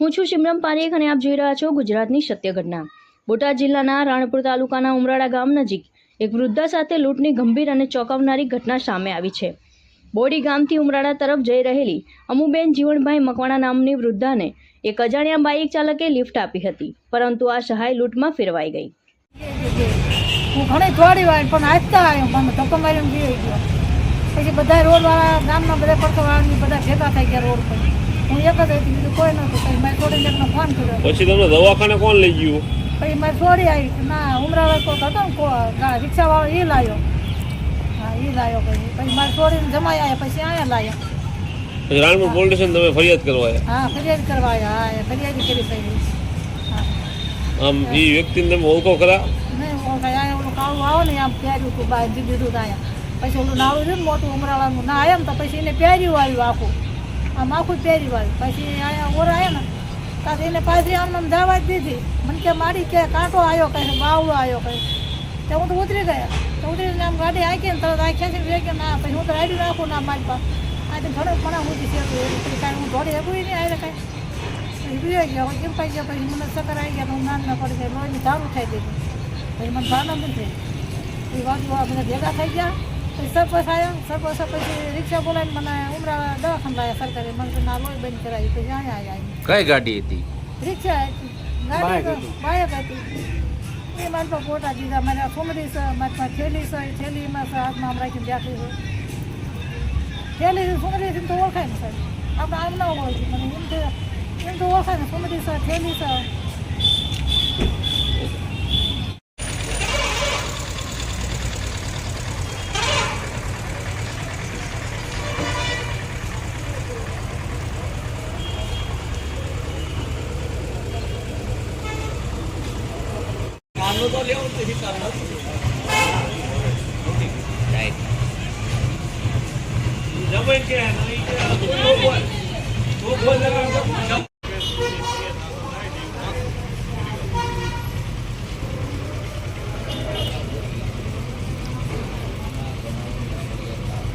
હું છું સિમરન પારેખ અને આપ જોઈ રહ્યા છો ગુજરાતની સત્ય ઘટના। બોટાદ જિલ્લાના રાણપુર તાલુકાના ઉમરાળા ગામ નજીક એક વૃદ્ધા સાથે લૂંટની ગંભીર અને ચોંકાવનારી ઘટના સામે આવી છે। બોડી ગામથી ઉમરાળા તરફ જઈ રહેલી અમુબેન જીવણભાઈ મકવાણા નામની વૃદ્ધાને એક અજાણ્યા બાઇક ચાલકે લિફ્ટ આપી હતી, પરંતુ આ સહાય લૂંટમાં ફેરવાઈ ગઈ। હું ઘણી દોડી વાળી પણ આજતા આવ્યો, મને ધક્કો મારીને ગઈ ગયો। પછી બધા રોડવાળા ગામના બધા પડખવાળાની બધા ભેગા થઈ ગયા રોડ પર। હું એક જ હતી, બીજું કોઈ નહોતું। પછી મારી છોડીને એકનો ફોન કર્યો। પછી તમને દવાખાને કોણ લઈ ગયું? પછી મારી છોડી આવી, ના ઉમરાળા કોક હતો ને રિક્ષાવાળો એ લાવ્યો। હા એ લાવ્યો। પછી મારી છોડીને જમાઈ આવ્યા, પછી અહીંયા લાવ્યા। પછી રાણપુર પોલીસ સ્ટેશન તમે ફરિયાદ કરવા આવ્યા? હા ફરિયાદ કરવા આવ્યા। હા ફરિયાદ કરી પડી। હા આમ એ વ્યક્તિને તમે ઓળખો ખરા? નહીં ઓળખાય। અહીંયા ઓલું કાળું આવો ને આમ પહેર્યું હતું, બહાર દીધું હતું અહીંયા। પછી ઓલું નાળું છે ને મોટું ઉમરાળાનું ના આવ્યા ને તો પછી એને પહેર્યું આવ્યું આખું, આમ આખું પહેર્યું આવ્યું। પછી અહીંયા ઓર આવ્યા ને ત્યાં એને પાછી આમ આમ જવા જ દીધી। મને કે મારી કે કાંટો આવ્યો કહે, બાવળો આવ્યો કહે। તો હું તો ઉતરી ગયા। તો ઉતરીને આમ ગાડી આંકી ને તરત આ ખેંચીને રહી ગયા। ના પછી હું તો રાડ્યું નાખું ના મારી પાસે આજે ઘણું પણ સુધી છે પછી કાંઈ હું દોડી શકું નહીં આવે કાંઈ। પછી પીવાઈ ગયા, કેમ પાઈ ગયા। પછી મને ચક્કર આવી ગયા, હું નાના પડી ગયા, લોહીની ધારું થઈ ગઈ। પછી મને ભાવના નથી થઈ। એ વાંચવા બધા ભેગા થઈ ગયા। પછી સરપંચ આવ્યા। સરપંચ પછી રિક્ષા બોલાવીને મને ઉમરાળા દવાખાને લાવ્યા સરકારે। મને ના લોહી બંધ કરાવી। પછી અહીંયા આવ્યા। કઈ ગાડી હતી? રિક્ષા હતી, ગાડી તો બાઇક હતી। એ મારી પાસે ફોટા દીધા। મારે સુમરી છે, મારી પાસે થેલી છે, થેલીમાં છે હાથમાં આમ રાખીને બેઠી છે। થેલી સુમરીથી તો ઓળખાય ને સાહેબ, આપણે આમ ના ઓળખી મને એમ તો ઓળખાય ને સુમરી છે, થેલી છે। જમીન કે